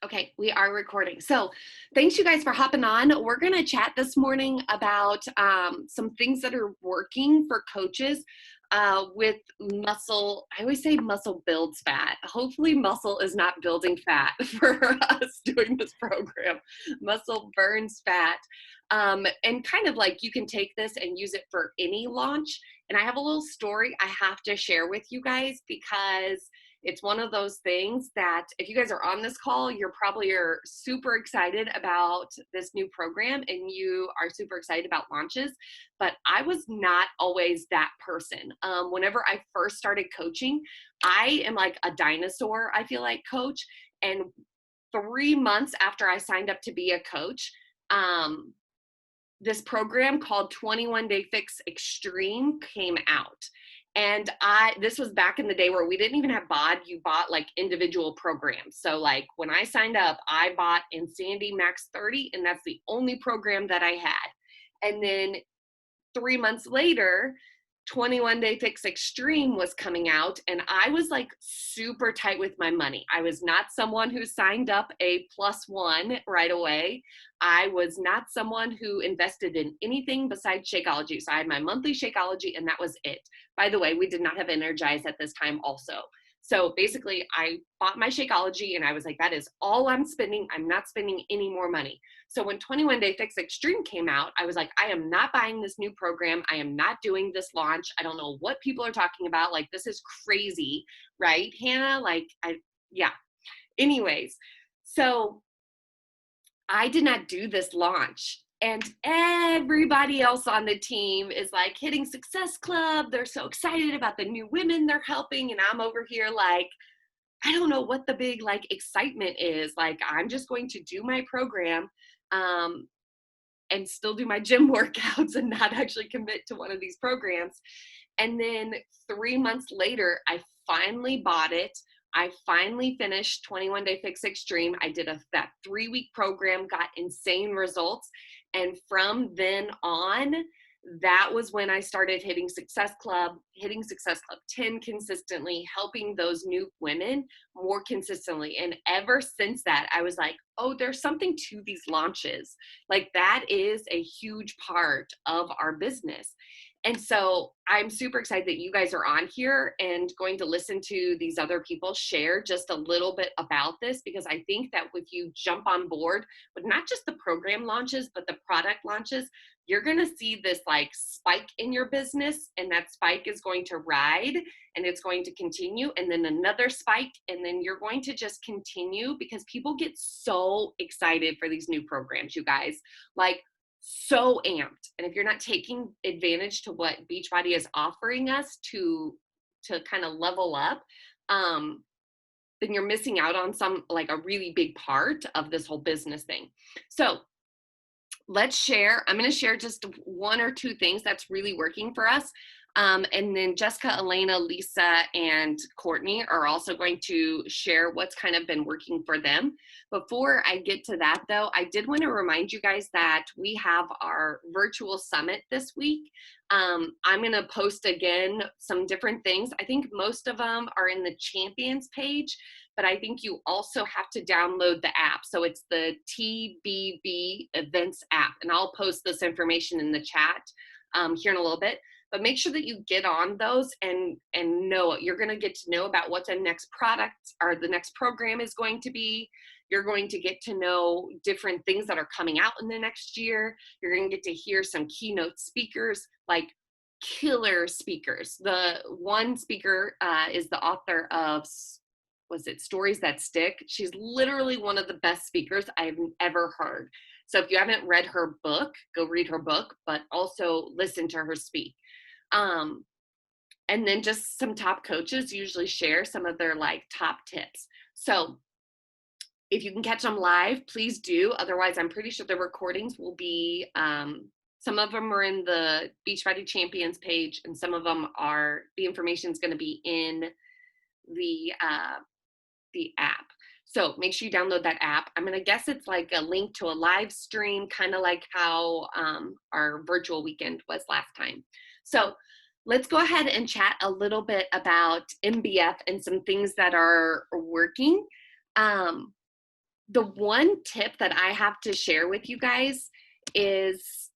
Okay, we are recording. So, thanks you guys for hopping on. We're going to chat this morning about some things that are working for coaches with muscle. I always say muscle builds fat. Hopefully, muscle is not building fat for us doing this program. Muscle burns fat. And kind of like you can take this and use it for any launch. And I have a little story I have to share with you guys because it's one of those things that if you guys are on this call, you're probably are super excited about this new program and you are super excited about launches. But I was not always that person. Whenever I first started coaching, I am like a dinosaur, I feel like, coach. And 3 months after I signed up to be a coach, this program called 21 Day Fix Extreme came out. And this was back in the day where we didn't even have BOD. You bought like individual programs. So like when I signed up, I bought Insanity Max 30, and that's the only program that I had. And then 3 months later, 21 Day Fix Extreme was coming out, and I was like super tight with my money. I was not someone who signed up a +1 right away. I was not someone who invested in anything besides Shakeology. So I had my monthly Shakeology, and that was it. By the way, we did not have Energize at this time also. So basically, I bought my Shakeology, and I was like, that is all I'm spending. I'm not spending any more money. So when 21 Day Fix Extreme came out, I was like, I am not buying this new program. I am not doing this launch. I don't know what people are talking about. Like, this is crazy, right, Hannah? Yeah. Anyways, so I did not do this launch. And everybody else on the team is like hitting Success Club. They're so excited about the new women they're helping. And I'm over here like, I don't know what the big like excitement is. Like, I'm just going to do my program um, and still do my gym workouts and not actually commit to one of these programs. And then 3 months later, I finally bought it. I finally finished 21 Day Fix Extreme. I did that 3-week program, got insane results. And from then on, that was when I started hitting Success Club 10 consistently, helping those new women more consistently. And ever since that, I was like, oh, there's something to these launches. Like, that is a huge part of our business. And so I'm super excited that you guys are on here and going to listen to these other people share just a little bit about this, because I think that if you jump on board with not just the program launches, but the product launches, you're going to see this like spike in your business, and that spike is going to ride and it's going to continue, and then another spike, and then you're going to just continue because people get so excited for these new programs, you guys. Like, so amped. And if you're not taking advantage to what Beachbody is offering us to kind of level up, then you're missing out on some like a really big part of this whole business thing. So let's share. I'm going to share just one or two things that's really working for us. And then Jessica, Elena, Lisa, and Courtney are also going to share what's kind of been working for them. Before I get to that, though, I did want to remind you guys that we have our virtual summit this week. I'm going to post again some different things. I think most of them are in the champions page, but I think you also have to download the app. So it's the TBB events app, and I'll post this information in the chat here in a little bit. But make sure that you get on those and know you're going to get to know about what the next product or the next program is going to be. You're going to get to know different things that are coming out in the next year. You're going to get to hear some keynote speakers, like killer speakers. The one speaker is the author of, was it Stories That Stick? She's literally one of the best speakers I've ever heard. So if you haven't read her book, go read her book, but also listen to her speak. And then just some top coaches usually share some of their like top tips. So if you can catch them live, please do. Otherwise, I'm pretty sure the recordings will be, some of them are in the Beachbody Champions page, and some of them are, the information is going to be in the app. So make sure you download that app. I'm going to guess it's like a link to a live stream, kind of like how our virtual weekend was last time. So let's go ahead and chat a little bit about MBF and some things that are working. The one tip that I have to share with you guys is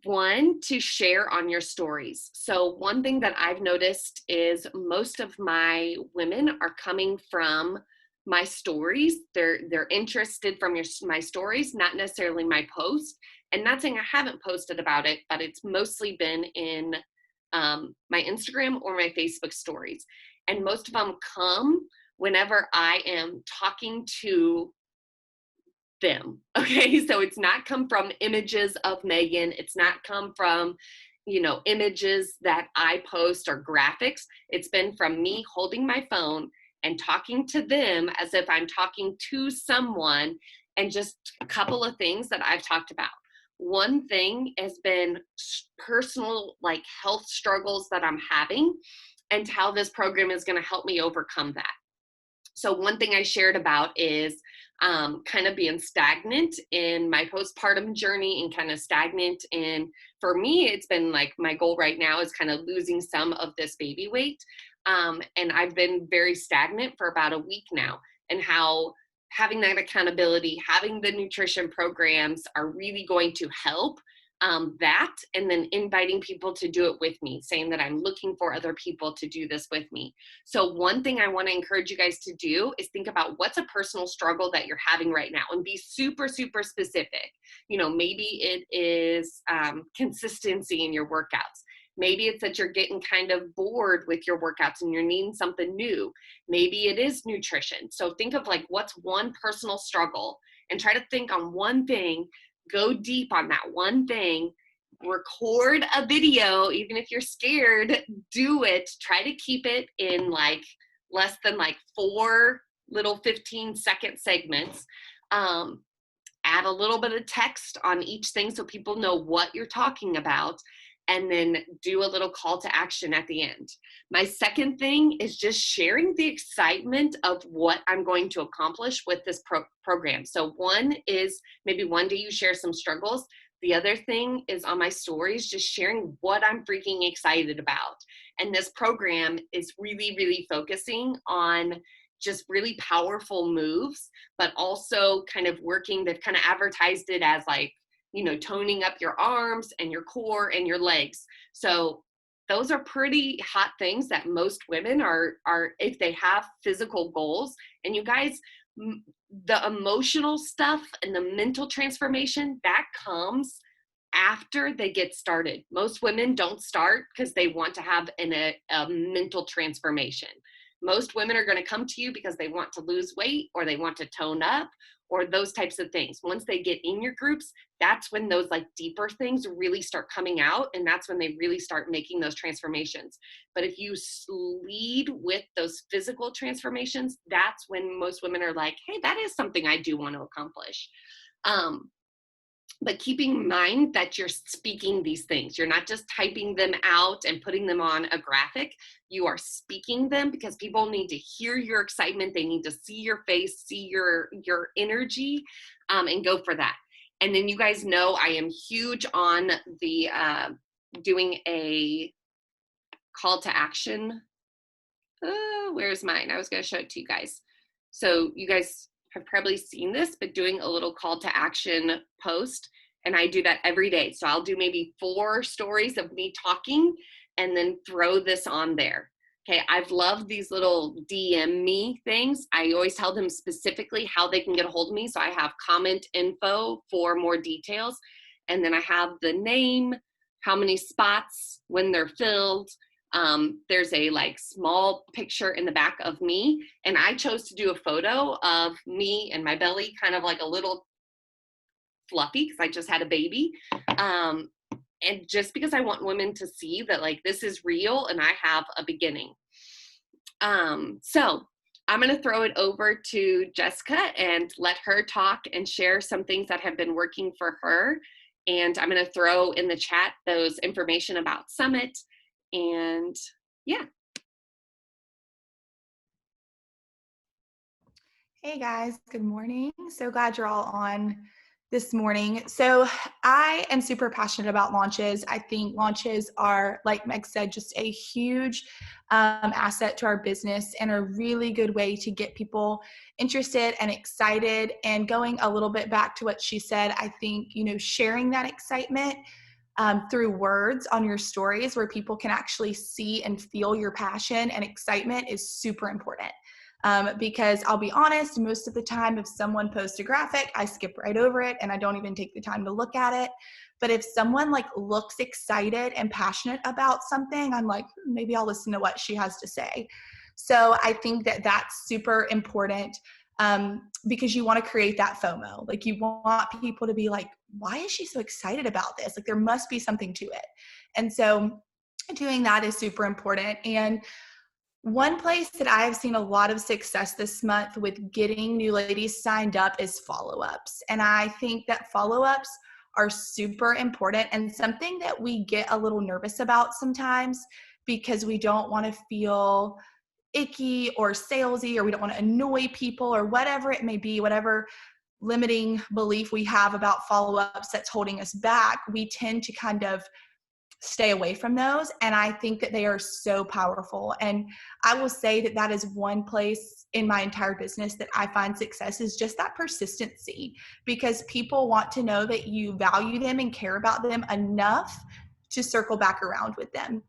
one, to share on your stories. So one thing that I've noticed is most of my women are coming from my stories. They're interested from my stories, not necessarily my post. And not saying I haven't posted about it, but it's mostly been in my Instagram or my Facebook stories. And most of them come whenever I am talking to them. Okay. So it's not come from images of Megan. It's not come from, images that I post or graphics. It's been from me holding my phone and talking to them as if I'm talking to someone, and just a couple of things that I've talked about. One thing has been personal, like health struggles that I'm having, and how this program is going to help me overcome that. So one thing I shared about is kind of being stagnant in my postpartum journey, and kind of stagnant in, for me, it's been like my goal right now is kind of losing some of this baby weight. And I've been very stagnant for about a week now, and how having that accountability, having the nutrition programs are really going to help that, and then inviting people to do it with me, saying that I'm looking for other people to do this with me. So one thing I want to encourage you guys to do is think about what's a personal struggle that you're having right now, and be super, super specific. Maybe it is consistency in your workouts. Maybe it's that you're getting kind of bored with your workouts and you're needing something new. Maybe it is nutrition. So think of like, what's one personal struggle, and try to think on one thing, go deep on that one thing, record a video, even if you're scared, do it. Try to keep it in like less than like 4 little 15-second segments. Add a little bit of text on each thing so people know what you're talking about, and then do a little call to action at the end. My second thing is just sharing the excitement of what I'm going to accomplish with this program. So one is maybe one day you share some struggles. The other thing is on my stories, just sharing what I'm freaking excited about. And this program is really, really focusing on just really powerful moves, but also kind of working, they've kind of advertised it as like, toning up your arms and your core and your legs. So those are pretty hot things that most women are if they have physical goals. And you guys, the emotional stuff and the mental transformation that comes after they get started. Most women don't start because they want to have a mental transformation. Most women are going to come to you because they want to lose weight, or they want to tone up, or those types of things. Once they get in your groups, that's when those like deeper things really start coming out, and that's when they really start making those transformations. But if you lead with those physical transformations, that's when most women are like, hey, that is something I do want to accomplish. But keeping in mind that you're speaking these things. You're not just typing them out and putting them on a graphic. You are speaking them, because people need to hear your excitement. They need to see your face, see your energy, and go for that. And then you guys know I am huge on the doing a call to action. Where's mine? I was going to show it to you guys. So you guys have probably seen this, but doing a little call to action post. And I do that every day. So I'll do maybe 4 stories of me talking, and then throw this on there. Okay, I've loved these little DM me things. I always tell them specifically how they can get a hold of me. So I have comment info for more details. And then I have the name, how many spots, when they're filled. There's a like small picture in the back of me, and I chose to do a photo of me and my belly kind of like a little fluffy because I just had a baby. And just because I want women to see that like this is real and I have a beginning. So I'm going to throw it over to Jessica and let her talk and share some things that have been working for her. And I'm going to throw in the chat those information about Summit. And yeah. Hey guys, good morning. So glad you're all on this morning. So I am super passionate about launches. I think launches are, like Meg said, just a huge asset to our business and a really good way to get people interested and excited. And going a little bit back to what she said, I think, sharing that excitement through words on your stories where people can actually see and feel your passion and excitement is super important. Because I'll be honest, most of the time, if someone posts a graphic, I skip right over it and I don't even take the time to look at it. But if someone looks excited and passionate about something, I'm like, maybe I'll listen to what she has to say. So I think that that's super important because you want to create that FOMO. You want people to be like, why is she so excited about this? There must be something to it. And so doing that is super important. And one place that I have seen a lot of success this month with getting new ladies signed up is follow-ups. And I think that follow-ups are super important and something that we get a little nervous about sometimes because we don't want to feel icky or salesy, or we don't want to annoy people, or whatever it may be, whatever limiting belief we have about follow-ups that's holding us back, we tend to kind of stay away from those. And I think that they are so powerful. And I will say that that is one place in my entire business that I find success is just that persistency, because people want to know that you value them and care about them enough to circle back around with them.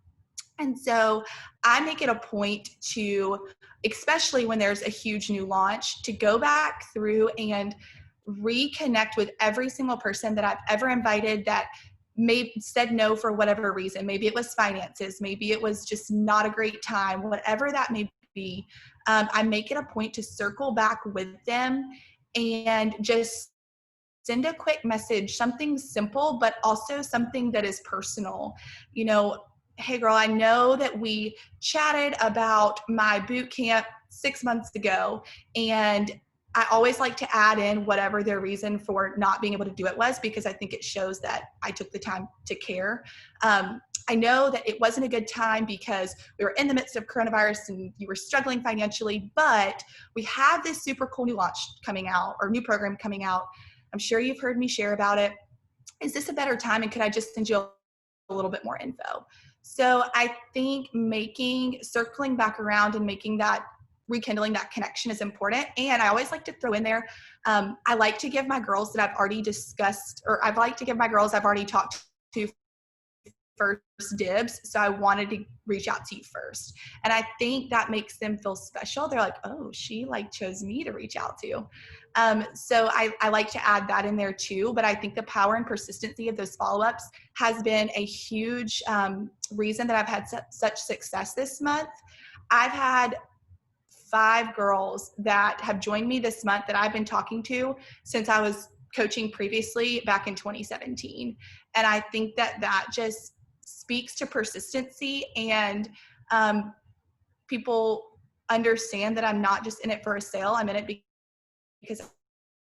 And so I make it a point to, especially when there's a huge new launch, to go back through and reconnect with every single person that I've ever invited that said no for whatever reason. Maybe it was finances, maybe it was just not a great time, whatever that may be. I make it a point to circle back with them and just send a quick message, something simple, but also something that is personal. Hey girl, I know that we chatted about my boot camp 6 months ago, and I always like to add in whatever their reason for not being able to do it was, because I think it shows that I took the time to care. I know that it wasn't a good time because we were in the midst of coronavirus and you were struggling financially, but we have this super cool new launch coming out, or new program coming out. I'm sure you've heard me share about it. Is this a better time? And could I just send you a little bit more info? So I think circling back around and rekindling that connection is important. And I always like to throw in there, I like to give my girls that I've already discussed, or I'd like to give my girls I've already talked to first dibs. So I wanted to reach out to you first. And I think that makes them feel special. They're like, oh, she chose me to reach out to. So I like to add that in there too. But I think the power and persistency of those follow-ups has been a huge reason that I've had such success this month. I've had 5 girls that have joined me this month that I've been talking to since I was coaching previously back in 2017. And I think that just speaks to persistency, and people understand that I'm not just in it for a sale. I'm in it because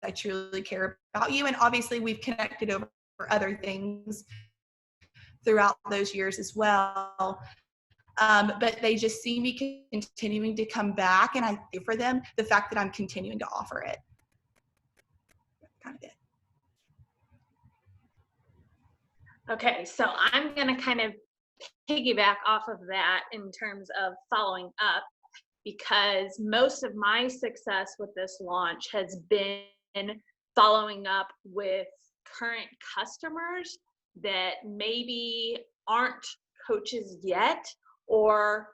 I truly care about you. And obviously we've connected over other things throughout those years as well. But they just see me continuing to come back, and I do for them the fact that I'm continuing to offer it. That's kind of it. Okay, so I'm going to kind of piggyback off of that in terms of following up, because most of my success with this launch has been following up with current customers that maybe aren't coaches yet, or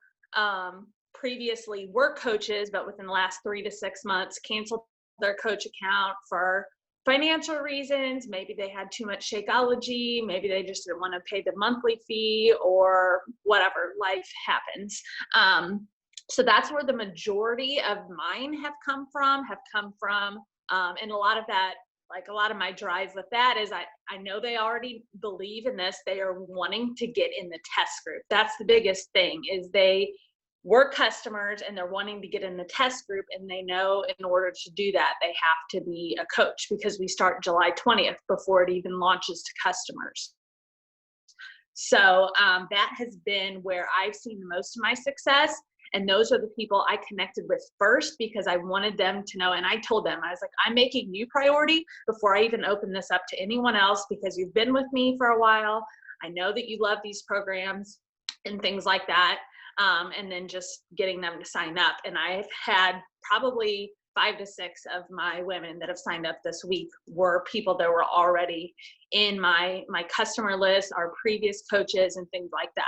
previously were coaches, but within the last 3 to 6 months canceled their coach account for financial reasons. Maybe they had too much Shakeology, maybe they just didn't want to pay the monthly fee, or whatever, life happens. So that's where the majority of mine have come from. And a lot of that, a lot of my drive with that is I know they already believe in this. They are wanting to get in the test group. That's the biggest thing, is they were customers and they're wanting to get in the test group, and they know in order to do that, they have to be a coach, because we start July 20th before it even launches to customers. So that has been where I've seen the most of my success. And those are the people I connected with first because I wanted them to know. And I told them, I was like, I'm making you priority before I even open this up to anyone else because you've been with me for a while. I know that you love these programs and things like that. And then just getting them to sign up. And I've had probably 5 to 6 of my women that have signed up this week were people that were already in my customer list, our previous coaches and things like that.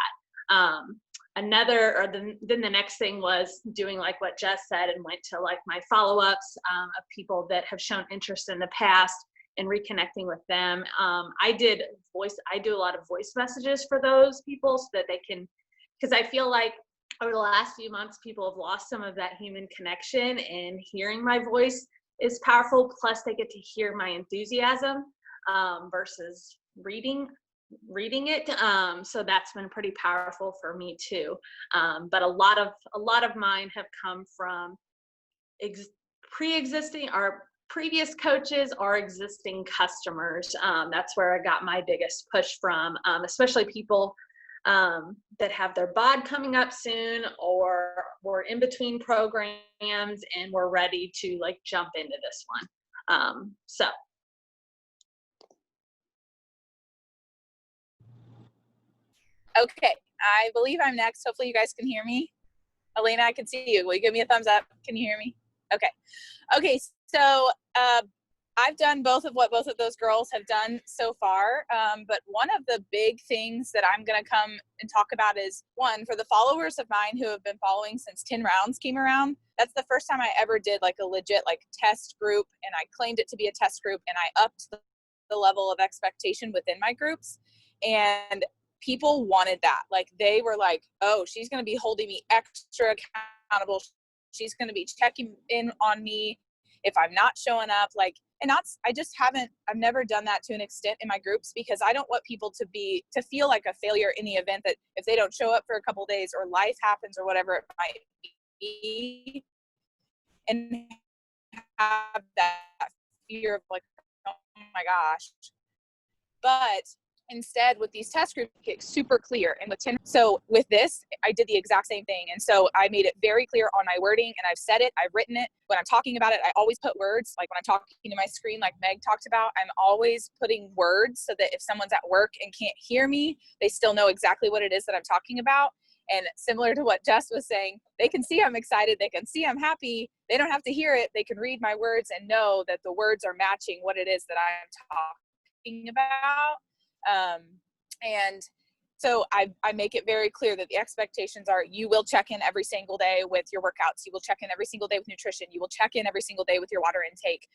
Then the next thing was doing like what Jess said and went to like my follow-ups of people that have shown interest in the past and reconnecting with them. I do a lot of voice messages for those people so that they can, because I feel like over the last few months, people have lost some of that human connection, and hearing my voice is powerful. Plus they get to hear my enthusiasm versus reading it. So that's been pretty powerful for me too. But a lot of mine have come from pre-existing or previous coaches or existing customers. That's where I got my biggest push from, especially people that have their bod coming up soon or we're in between programs and we're ready to like jump into this one. So. Okay, I believe I'm next. Hopefully you guys can hear me. Elena, I can see you. Will you give me a thumbs up? Can you hear me? Okay, so I've done both of what both of those girls have done so far, but one of the big things that I'm going to come and talk about is, one, for the followers of mine who have been following since 10 rounds came around, that's the first time I ever did like a legit like test group, and I claimed it to be a test group, and I upped the level of expectation within my groups, and people wanted that. Like they were like, oh, she's going to be holding me extra accountable. She's going to be checking in on me if I'm not showing up. Like, and I've never done that to an extent in my groups because I don't want people to feel like a failure in the event that if they don't show up for a couple of days or life happens or whatever it might be, and have that fear of like, oh my gosh. But instead, with these test groups, it's super clear. And so with this, I did the exact same thing. And so I made it very clear on my wording, and I've said it, I've written it. When I'm talking about it, I always put words. Like when I'm talking to my screen, like Meg talked about, I'm always putting words so that if someone's at work and can't hear me, they still know exactly what it is that I'm talking about. And similar to what Jess was saying, they can see I'm excited. They can see I'm happy. They don't have to hear it. They can read my words and know that the words are matching what it is that I'm talking about. And so I make it very clear that the expectations are you will check in every single day with your workouts. You will check in every single day with nutrition. You will check in every single day with your water intake.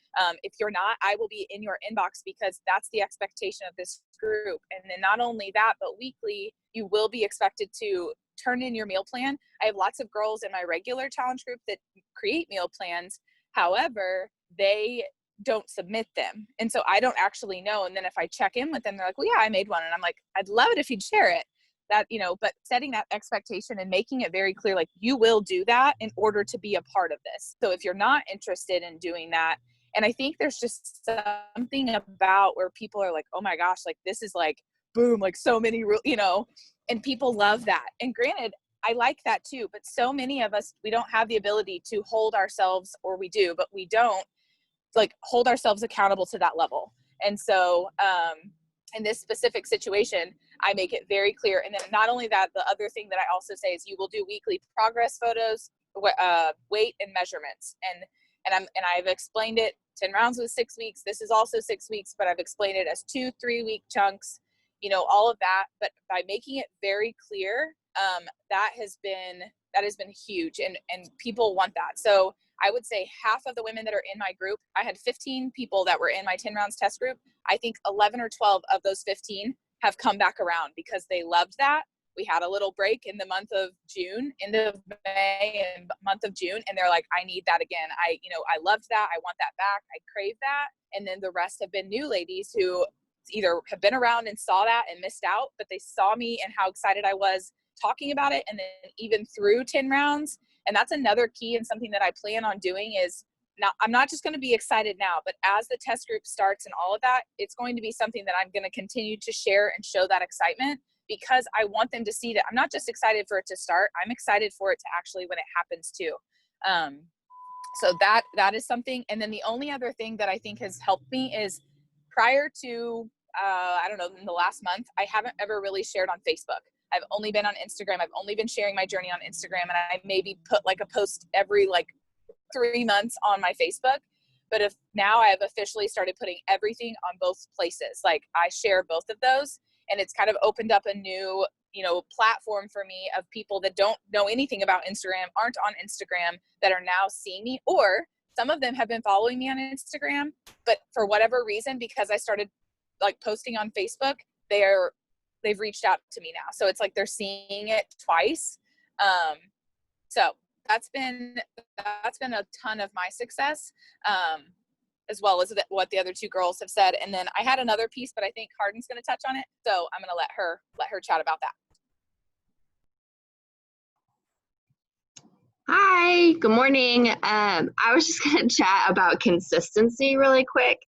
If you're not, I will be in your inbox because that's the expectation of this group. And then not only that, but weekly, you will be expected to turn in your meal plan. I have lots of girls in my regular challenge group that create meal plans. However, they don't submit them. And so I don't actually know. And then if I check in with them, they're like, well, yeah, I made one. And I'm like, I'd love it if you'd share it. That, but setting that expectation and making it very clear, like you will do that in order to be a part of this. So if you're not interested in doing that, and I think there's just something about where people are like, oh my gosh, like this is like, boom, like so many, and people love that. And granted, I like that too, but so many of us, we don't have the ability to hold ourselves, or we do, but we don't like hold ourselves accountable to that level. And so in this specific situation, I make it very clear. And then not only that, the other thing that I also say is you will do weekly progress photos, weight and measurements. And I've explained it. 10 rounds was 6 weeks. This is also 6 weeks, but I've explained it as 2-3 week chunks, all of that. But by making it very clear, that has been huge, and people want that. So I would say half of the women that are in my group, I had 15 people that were in my 10 rounds test group. I think 11 or 12 of those 15 have come back around because they loved that. We had a little break in the month of June, end of May and month of June. And they're like, I need that again. I loved that. I want that back. I crave that. And then the rest have been new ladies who either have been around and saw that and missed out, but they saw me and how excited I was talking about it. And then even through 10 rounds, and that's another key and something that I plan on doing is I'm not just going to be excited now, but as the test group starts and all of that, it's going to be something that I'm going to continue to share and show that excitement because I want them to see that I'm not just excited for it to start, I'm excited for it to actually when it happens too. So that is something. And then the only other thing that I think has helped me is prior to, I don't know, in the last month, I haven't ever really shared on Facebook. I've only been on Instagram. I've only been sharing my journey on Instagram, and I maybe put like a post every like 3 months on my Facebook. But if now I have officially started putting everything on both places, like I share both of those, and it's kind of opened up a new, platform for me of people that don't know anything about Instagram, aren't on Instagram, that are now seeing me, or some of them have been following me on Instagram, but for whatever reason, because I started like posting on Facebook, they've reached out to me now. So it's like they're seeing it twice. So that's been a ton of my success, as well as what the other two girls have said. And then I had another piece, but I think Hardin's going to touch on it. So I'm going to let her chat about that. Hi, good morning. I was just going to chat about consistency really quick.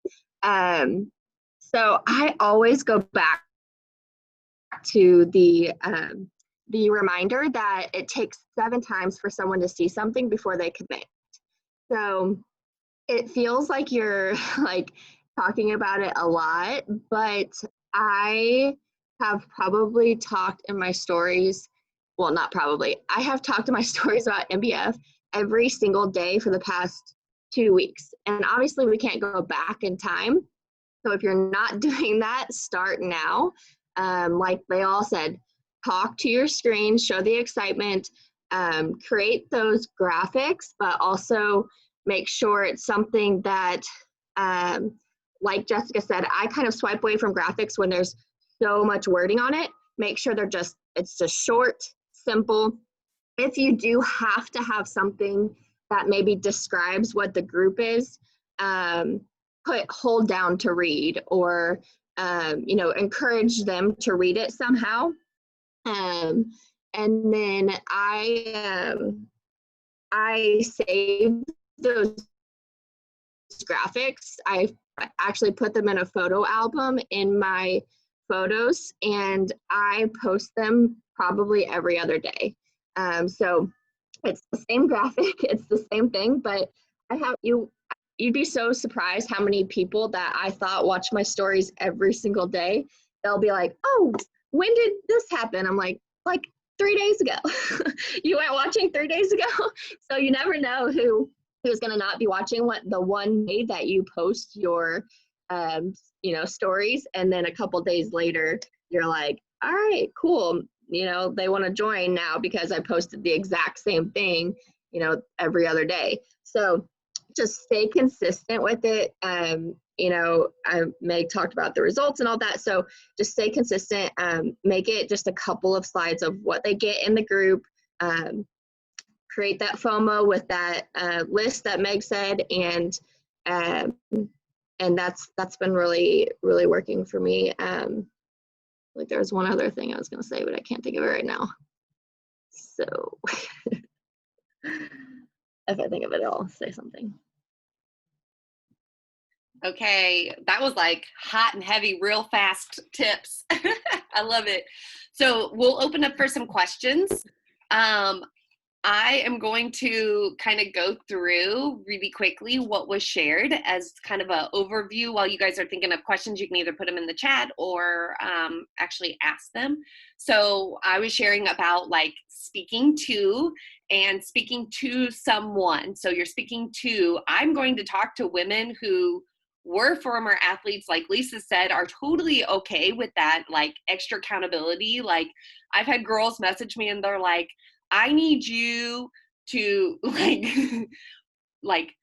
So I always go back to the reminder that it takes 7 times for someone to see something before they commit. So it feels like you're like talking about it a lot, but I have probably talked in my stories, well, not probably, I have talked in my stories about MBF every single day for the past 2 weeks. And obviously we can't go back in time. So if you're not doing that, start now. Like they all said, talk to your screen, show the excitement, create those graphics, but also make sure it's something that, like Jessica said, I kind of swipe away from graphics when there's so much wording on it. Make sure it's just short, simple. If you do have to have something that maybe describes what the group is, hold down to read, or encourage them to read it somehow. And then I save those graphics. I actually put them in a photo album in my photos, and I post them probably every other day. So it's the same graphic, it's the same thing, but you'd be so surprised how many people that I thought watch my stories every single day. They'll be like, oh, when did this happen? I'm like 3 days ago. You weren't watching 3 days ago? So you never know who's going to not be watching the one day that you post your stories, and then a couple days later you're like, all right, cool, they want to join now because I posted the exact same thing every other day. So just stay consistent with it. Meg talked about the results and all that, so just stay consistent. Make it just a couple of slides of what they get in the group. Create that FOMO with that list that Meg said, and that's been really, really working for me. Like there was one other thing I was going to say, but I can't think of it right now. So if I think of it, I'll say something. Okay, that was like hot and heavy, real fast tips. I love it. So we'll open up for some questions. I am going to kind of go through really quickly what was shared as kind of an overview. While you guys are thinking of questions, you can either put them in the chat or actually ask them. So I was sharing about like speaking to and speaking to someone. So you're speaking to, I'm going to talk to women who were former athletes, like Lisa said, are totally okay with that, like extra accountability. Like I've had girls message me and they're like, I need you to like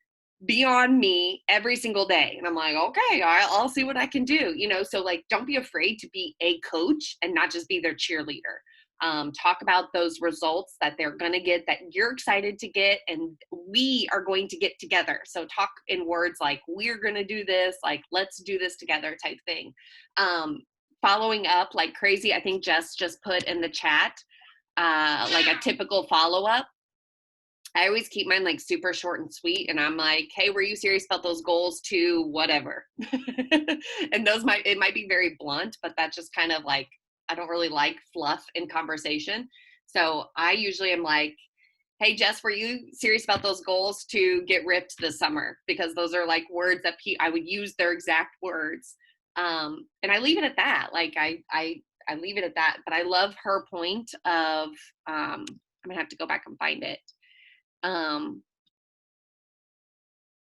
be on me every single day. And I'm like, okay, I'll see what I can do. So like, don't be afraid to be a coach and not just be their cheerleader. Talk about those results that they're going to get, that you're excited to get, and we are going to get together. So talk in words like, we're going to do this, like, let's do this together type thing. Following up like crazy. I think Jess just put in the chat, like a typical follow-up. I always keep mine like super short and sweet, and I'm like, hey, were you serious about those goals to whatever? And it might be very blunt, but that's just kind of like I don't really like fluff in conversation. So I usually am like, hey, Jess, were you serious about those goals to get ripped this summer? Because those are like words that I would use their exact words. And I leave it at that. Like I leave it at that, but I love her point of, I'm gonna have to go back and find it.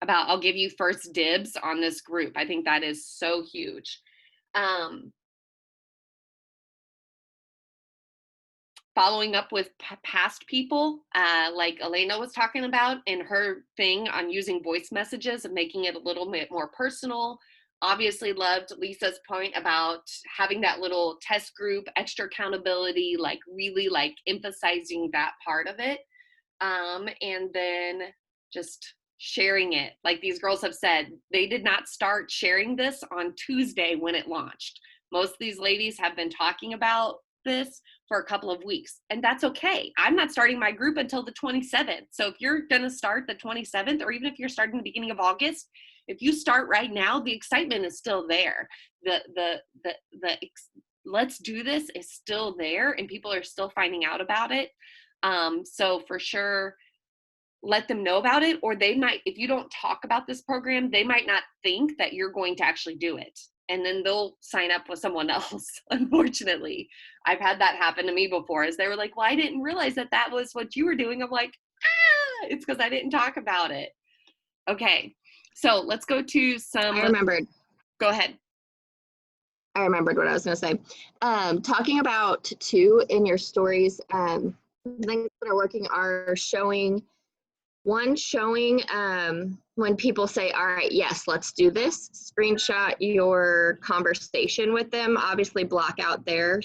About I'll give you first dibs on this group. I think that is so huge. Following up with past people, like Elena was talking about in her thing on using voice messages and making it a little bit more personal. Obviously loved Lisa's point about having that little test group, extra accountability, like really like emphasizing that part of it. And then just sharing it. Like these girls have said, they did not start sharing this on Tuesday when it launched. Most of these ladies have been talking about this for a couple of weeks, and that's okay. I'm not starting my group until the 27th. So if you're going to start the 27th, or even if you're starting the beginning of August, if you start right now, the excitement is still there. The let's do this is still there, and people are still finding out about it. So for sure, let them know about it, or they might, if you don't talk about this program, they might not think that you're going to actually do it. And then they'll sign up with someone else. Unfortunately, I've had that happen to me before, as they were like, well, I didn't realize that that was what you were doing. I'm like, it's because I didn't talk about it. Okay. So let's go to some. I remembered. Go ahead. I remembered what I was going to say. Talking about too in your stories, things that are working are showing when people say, all right, yes, let's do this. Screenshot your conversation with them. Obviously block out their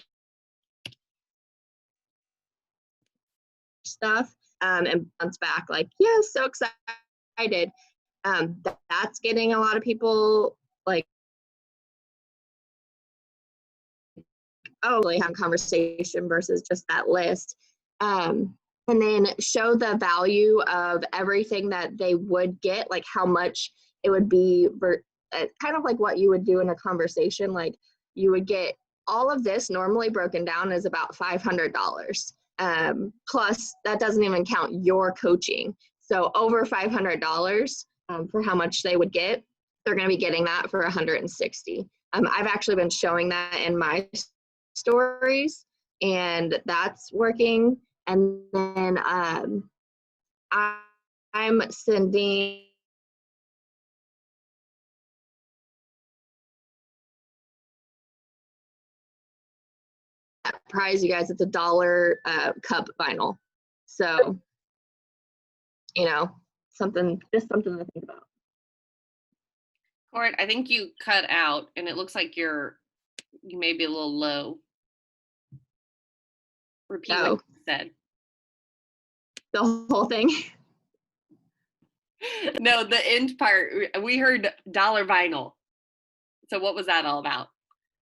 stuff and bounce back like, yes, so excited. That's getting a lot of people like, oh, really have a conversation versus just that list. And then show the value of everything that they would get, like how much it would be, kind of like what you would do in a conversation. Like you would get all of this normally broken down as about $500. Plus that doesn't even count your coaching. So over $500 for how much they would get, they're going to be getting that for $160. I've actually been showing that in my stories, and that's working. And then I'm sending that prize, you guys. It's $1 cup vinyl. So, you know, just something to think about. Court, I think you cut out, and it looks like you may be a little low. Repeat what you said. The whole thing? No, the end part. We heard dollar vinyl. So what was that all about?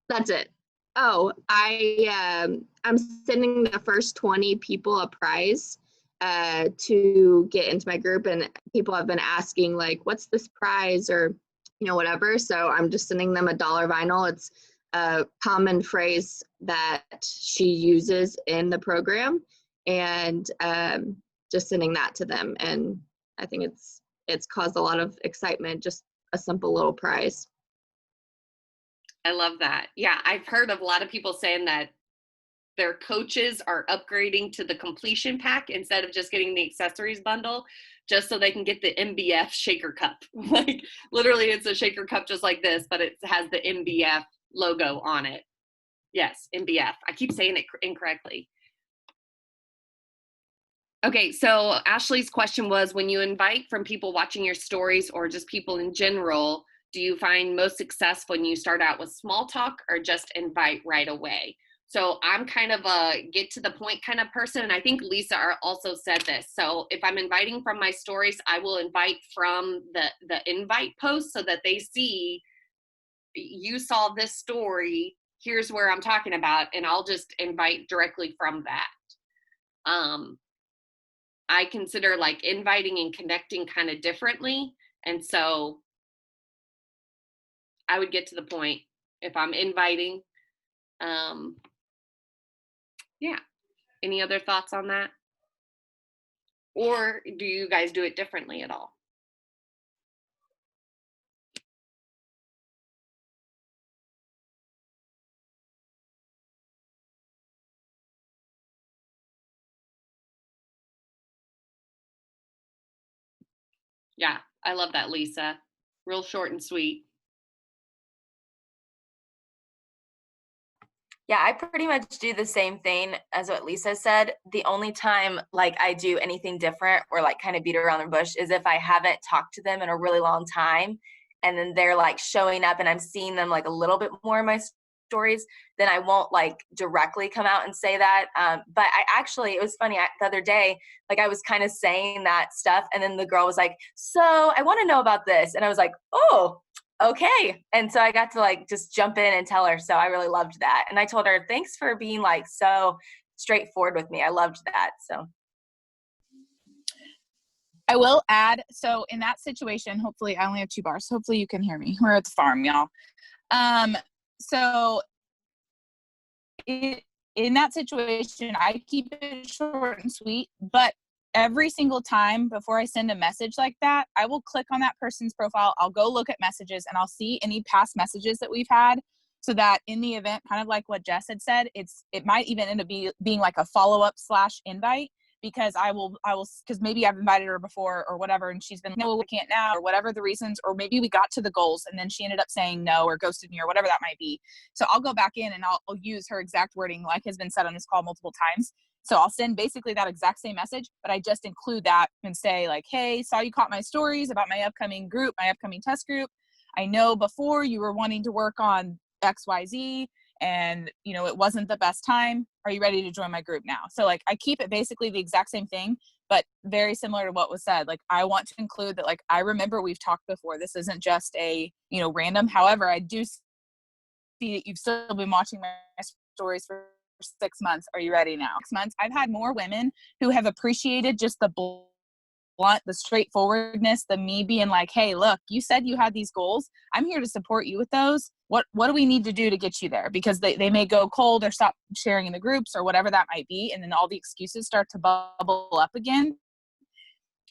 That's it. Oh, I'm sending the first 20 people a prize to get into my group, and people have been asking like, what's this prize, or whatever. So I'm just sending them $1 vinyl. It's a common phrase that she uses in the program, and just sending that to them. And I think it's caused a lot of excitement, just a simple little prize. I love that. Yeah, I've heard of a lot of people saying that their coaches are upgrading to the completion pack instead of just getting the accessories bundle, just so they can get the MBF shaker cup. Like literally it's a shaker cup just like this, but it has the MBF logo on it. Yes, MBF. I keep saying it incorrectly. Okay, so Ashley's question was, when you invite from people watching your stories or just people in general, do you find most success when you start out with small talk or just invite right away? So I'm kind of a get to the point kind of person. And I think Lisa also said this. So if I'm inviting from my stories, I will invite from the invite post so that they see, you saw this story, here's where I'm talking about, and I'll just invite directly from that. I consider like inviting and connecting kind of differently. And so I would get to the point if I'm inviting. Yeah. Any other thoughts on that? Or do you guys do it differently at all? Yeah, I love that, Lisa. Real short and sweet. Yeah, I pretty much do the same thing as what Lisa said. The only time like I do anything different or like kind of beat around the bush is if I haven't talked to them in a really long time and then they're like showing up and I'm seeing them like a little bit more in my stories, then I won't like directly come out and say that. But I actually, it was funny the other day, like I was kind of saying that stuff and then the girl was like, so I want to know about this. And I was like, oh, okay. And so I got to like just jump in and tell her. So I really loved that. And I told her, thanks for being like so straightforward with me. I loved that. So I will add, so in that situation, hopefully I only have 2 bars. Hopefully you can hear me. We're at the farm, y'all. So in that situation, I keep it short and sweet, but every single time before I send a message like that, I will click on that person's profile. I'll go look at messages and I'll see any past messages that we've had so that in the event, kind of like what Jess had said, it might even end up being like a follow-up / invite because I will, because maybe I've invited her before or whatever. And she's been, no, we can't now or whatever the reasons, or maybe we got to the goals and then she ended up saying no or ghosted me or whatever that might be. So I'll go back in and I'll use her exact wording like has been said on this call multiple times. So I'll send basically that exact same message, but I just include that and say like, hey, saw you caught my stories about my upcoming group, my upcoming test group. I know before you were wanting to work on XYZ and, you know, it wasn't the best time. Are you ready to join my group now? So like I keep it basically the exact same thing, but very similar to what was said. Like I want to include that, like, I remember we've talked before. This isn't just a, you know, random. However, I do see that you've still been watching my stories for 6 months. Are you ready now? 6 months. I've had more women who have appreciated just the blunt, the straightforwardness, the me being like, hey, look, you said you had these goals. I'm here to support you with those. What do we need to do to get you there? Because they may go cold or stop sharing in the groups or whatever that might be. And then all the excuses start to bubble up again.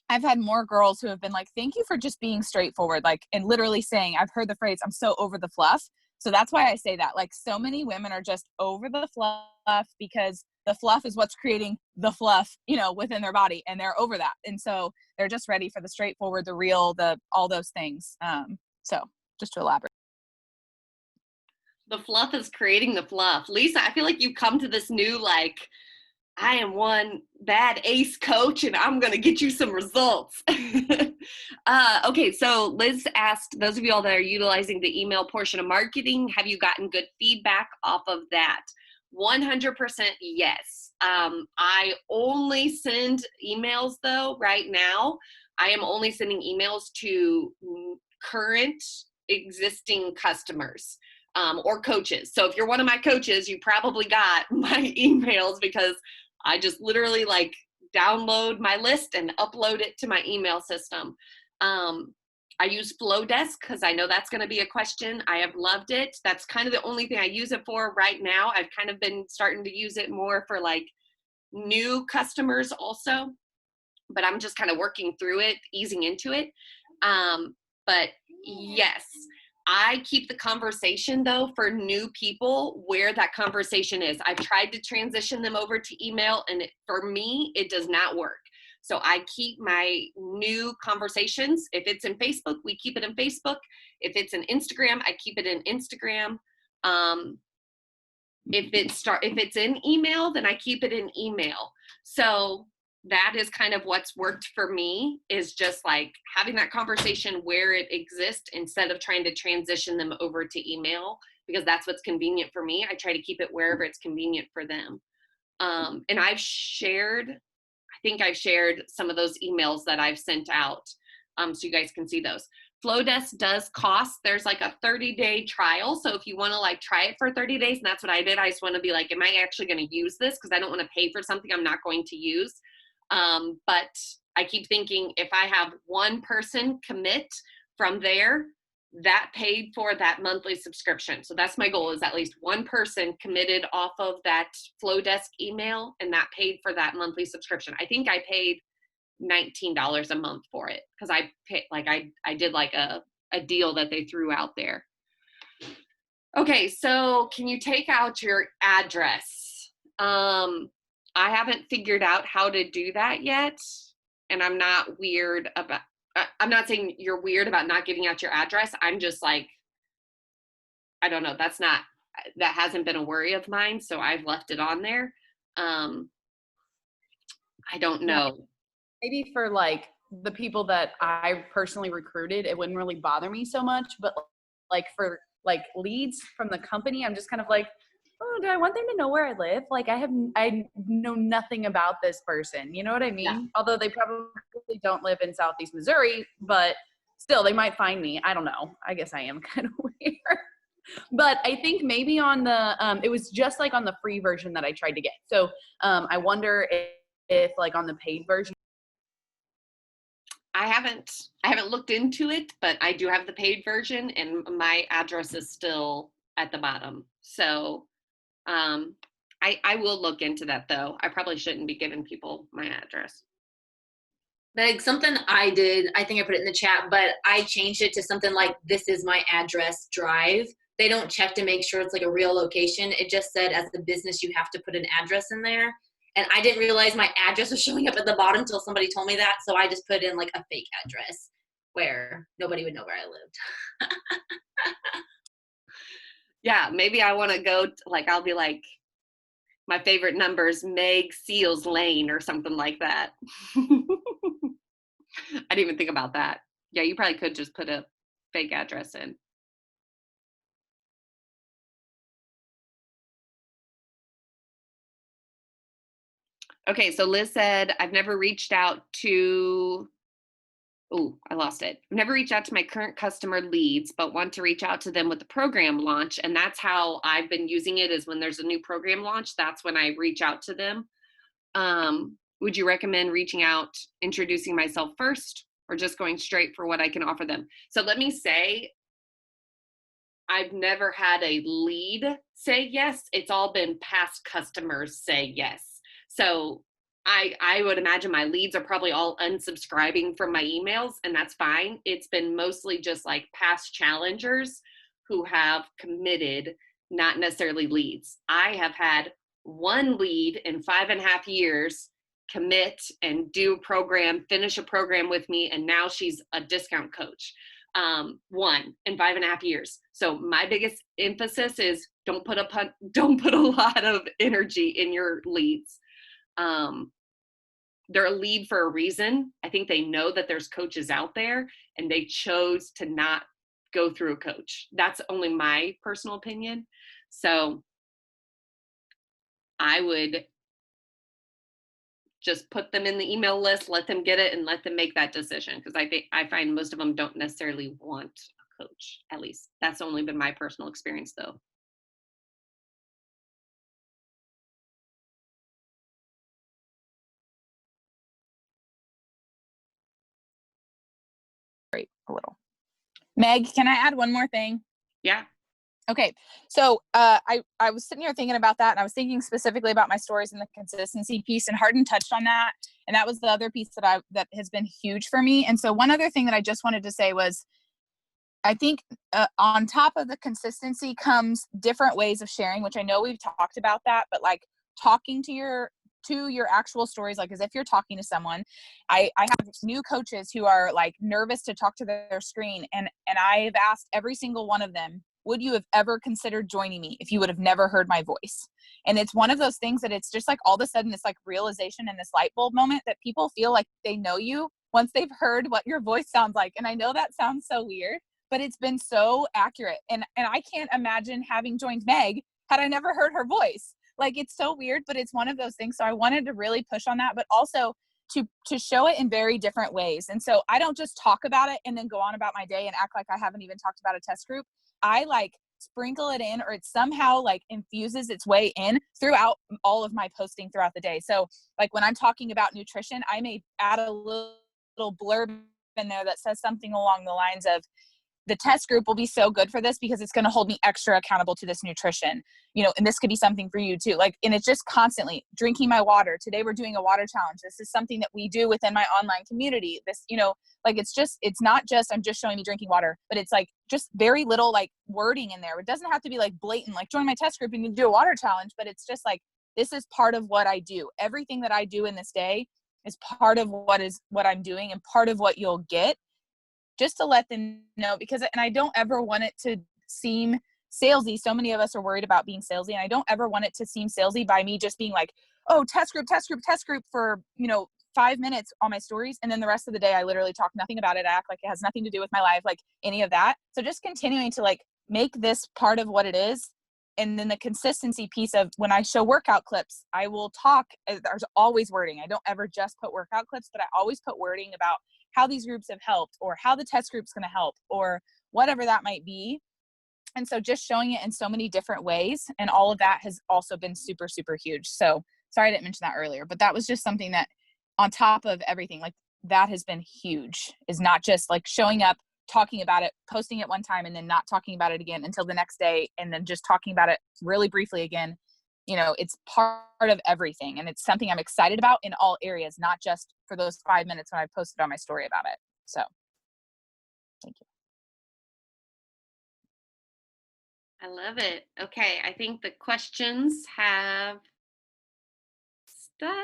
I've had more girls who have been like, thank you for just being straightforward, like, and literally saying, I've heard the phrase, I'm so over the fluff. So that's why I say that. Like, so many women are just over the fluff because the fluff is what's creating the fluff, you know, within their body, and they're over that. And so they're just ready for the straightforward, the real, all those things. So just to elaborate. The fluff is creating the fluff. Lisa, I feel like you've come to this new, like, I am one bad ace coach and I'm going to get you some results. Okay, so Liz asked, those of you all that are utilizing the email portion of marketing, have you gotten good feedback off of that? 100% yes. I only send emails though right now. I am only sending emails to current existing customers. Or coaches. So if you're one of my coaches, you probably got my emails because I just literally like download my list and upload it to my email system. I use Flowdesk because I know that's going to be a question. I have loved it. That's kind of the only thing I use it for right now. I've kind of been starting to use it more for like new customers also, but I'm just kind of working through it, easing into it. But yes, I keep the conversation though for new people where that conversation is. I've tried to transition them over to email and for me, it does not work. So I keep my new conversations. If it's in Facebook, we keep it in Facebook. If it's in Instagram, I keep it in Instagram. If it's in email, then I keep it in email. So that is kind of what's worked for me, is just like having that conversation where it exists instead of trying to transition them over to email, because that's what's convenient for me. I try to keep it wherever it's convenient for them. And I think I've shared some of those emails that I've sent out, so you guys can see those. Flowdesk does cost. There's like a 30-day trial. So if you want to like try it for 30 days, and that's what I did. I just want to be like, am I actually going to use this? Because I don't want to pay for something I'm not going to use. But I keep thinking if I have one person commit from there, that paid for that monthly subscription. So that's my goal, is at least one person committed off of that Flowdesk email, and that paid for that monthly subscription. I think I paid $19 a month for it, because I paid, like I did like a deal that they threw out there. Okay, so can you take out your address? I haven't figured out how to do that yet, and I'm not weird about, I'm not saying you're weird about not giving out your address. I'm just like, I don't know, that hasn't been a worry of mine, so I've left it on there. I don't know. Maybe for like the people that I personally recruited, it wouldn't really bother me so much, but like for like leads from the company, I'm just kind of like, oh, do I want them to know where I live? Like I know nothing about this person. You know what I mean? Yeah. Although they probably don't live in Southeast Missouri, but still they might find me. I don't know. I guess I am kind of weird. But I think maybe on the, it was just like on the free version that I tried to get. So I wonder if like on the paid version. I haven't looked into it, but I do have the paid version, and my address is still at the bottom. So I will look into that, though. I probably shouldn't be giving people my address. Meg, something I did, I think I put it in the chat, but I changed it to something like, this is my address drive. They don't check to make sure it's like a real location. It just said as the business, you have to put an address in there. And I didn't realize my address was showing up at the bottom until somebody told me that. So I just put in like a fake address where nobody would know where I lived. Yeah, maybe I want to go, like, I'll be like, my favorite number's Meg Seals Lane or something like that. I didn't even think about that. Yeah, you probably could just put a fake address in. Okay, so Liz said, I've never reached out to, I lost it. I've never reached out to my current customer leads, but want to reach out to them with the program launch. And that's how I've been using it, is when there's a new program launch, that's when I reach out to them. Would you recommend reaching out, introducing myself first, or just going straight for what I can offer them? So let me say, I've never had a lead say yes. It's all been past customers say yes. So I would imagine my leads are probably all unsubscribing from my emails, and that's fine. It's been mostly just like past challengers who have committed, not necessarily leads. I have had one lead in 5.5 years commit and do a program, finish a program with me, and now she's a discount coach. One in 5.5 years. So my biggest emphasis is don't put a lot of energy in your leads. They're a lead for a reason. I think they know that there's coaches out there, and they chose to not go through a coach. That's only my personal opinion. So I would just put them in the email list, let them get it, and let them make that decision. Because I find most of them don't necessarily want a coach. At least that's only been my personal experience, though. Great, a little. Meg, can I add one more thing? Yeah. Okay, so I was sitting here thinking about that, and I was thinking specifically about my stories and the consistency piece, and Hardin touched on that, and that was the other piece that has been huge for me. And so one other thing that I just wanted to say was, I think on top of the consistency comes different ways of sharing, which I know we've talked about that, but like talking to your actual stories, like as if you're talking to someone. I have new coaches who are like nervous to talk to their screen, and I've asked every single one of them, would you have ever considered joining me if you would have never heard my voice? And it's one of those things that it's just like all of a sudden this like realization and this light bulb moment that people feel like they know you once they've heard what your voice sounds like. And I know that sounds so weird, but it's been so accurate. And I can't imagine having joined Meg had I never heard her voice. Like, it's so weird, but it's one of those things. So I wanted to really push on that, but also to show it in very different ways. And so I don't just talk about it and then go on about my day and act like I haven't even talked about a test group. I like sprinkle it in, or it somehow like infuses its way in throughout all of my posting throughout the day. So like when I'm talking about nutrition, I may add a little blurb in there that says something along the lines of, the test group will be so good for this because it's going to hold me extra accountable to this nutrition, you know, and this could be something for you too. Like, and it's just constantly drinking my water. Today we're doing a water challenge. This is something that we do within my online community. This, you know, like, it's not just, I'm just showing you drinking water, but it's like just very little like wording in there. It doesn't have to be like blatant, like join my test group and you do a water challenge, but it's just like, this is part of what I do. Everything that I do in this day is part of what I'm doing and part of what you'll get, just to let them know, because, and I don't ever want it to seem salesy. So many of us are worried about being salesy, and I don't ever want it to seem salesy by me just being like, oh, test group for, you know, 5 minutes on my stories. And then the rest of the day, I literally talk nothing about it. I act like it has nothing to do with my life, like any of that. So just continuing to like make this part of what it is. And then the consistency piece of when I show workout clips, I will talk, there's always wording. I don't ever just put workout clips, but I always put wording about how these groups have helped, or how the test group's going to help, or whatever that might be. And so just showing it in so many different ways, and all of that has also been super, super huge. So sorry I didn't mention that earlier, but that was just something that on top of everything, like that has been huge, is not just like showing up, talking about it, posting it one time, and then not talking about it again until the next day, and then just talking about it really briefly again. You know, it's part of everything, and it's something I'm excited about in all areas, not just for those 5 minutes when I posted on my story about it. So thank you. I love it. Okay, I think the questions have stopped.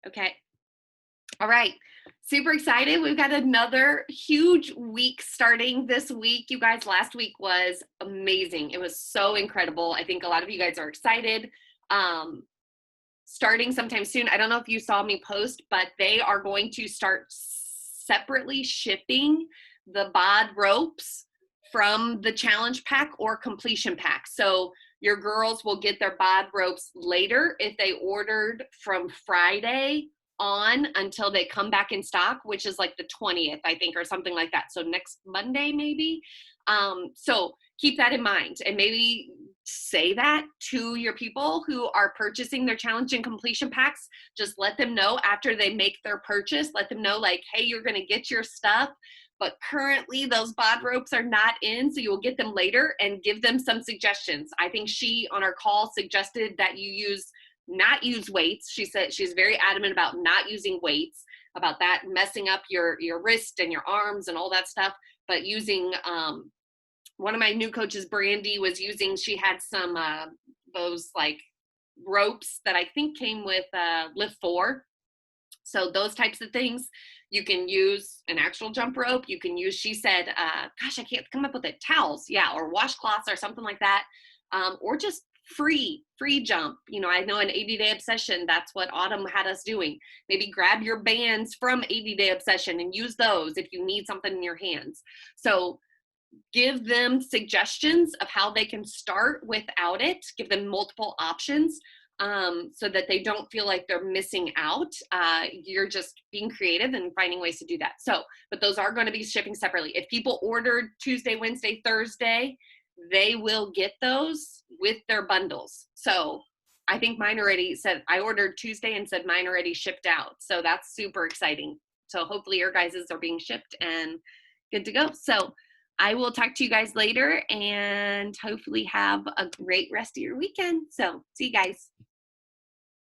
Okay. All right. Super excited. We've got another huge week starting this week. You guys, last week was amazing. It was so incredible. I think a lot of you guys are excited. Starting sometime soon. I don't know if you saw me post, but they are going to start separately shipping the BOD ropes from the challenge pack or completion pack. So your girls will get their BOD ropes later if they ordered from Friday on until they come back in stock, which is like the 20th, I think, or something like that. So next Monday, maybe. So keep that in mind, and maybe say that to your people who are purchasing their challenge and completion packs. Just let them know after they make their purchase, let them know like, hey, you're going to get your stuff, but currently those BOD ropes are not in, so you'll get them later, and give them some suggestions. I think she on our call suggested that you not use weights. She said she's very adamant about not using weights, about that messing up your wrist and your arms and all that stuff, but using, one of my new coaches, Brandy, was using, she had some, those like ropes that I think came with Lift 4. So those types of things. You can use an actual jump rope. You can use, she said, gosh, I can't come up with it, towels. Yeah, or washcloths or something like that. Or just free jump. You know, I know in 80-Day Obsession, that's what Autumn had us doing. Maybe grab your bands from 80-Day Obsession and use those if you need something in your hands. So give them suggestions of how they can start without it. Give them multiple options, so that they don't feel like they're missing out. You're just being creative and finding ways to do that. So, but those are going to be shipping separately. If people ordered Tuesday, Wednesday, Thursday, they will get those with their bundles. So I think mine already said, I ordered Tuesday and said mine already shipped out. So that's super exciting. So hopefully your guys's are being shipped and good to go. So I will talk to you guys later, and hopefully have a great rest of your weekend. So see you guys.